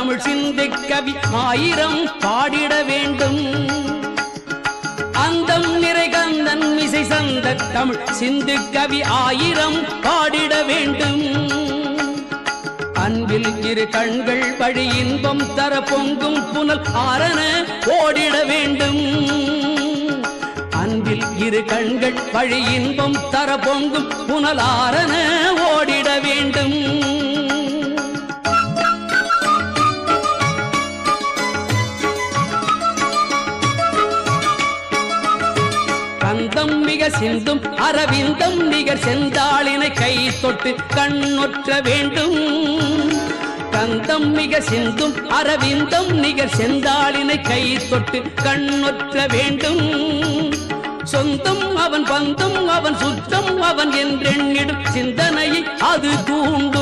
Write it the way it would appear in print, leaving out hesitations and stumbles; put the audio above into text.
தமிழ் சிந்து கவி ஆயிரம் பாடிட வேண்டும் அந்தம் நிறை கந்தன் மிசை சந்த தமிழ் சிந்து கவி ஆயிரம் பாடிட வேண்டும் அன்பில் இரு கண்கள் வழி இன்பம் தர பொங்கும் புனல் ஆரண ஓடிட வேண்டும் அன்பில் இரு கண்கள் வழி இன்பம் தர பொங்கும் புனல் ஆரண ஓடிட வேண்டும் கந்தம் மிக சிந்தும் அரவிந்தம் நிகர் செந்தாளினை கை தொட்டு கண்ணொற்ற வேண்டும் கந்தம் மிக சிந்தும் அரவிந்தம் நிகர் செந்தாளினை கை தொட்டு கண்ணொற்ற வேண்டும் சொந்தம் அவன் பந்தம் அவன் சுத்தம் அவன் என்றெண்ணிடும் சிந்தனையை அது தூண்டும்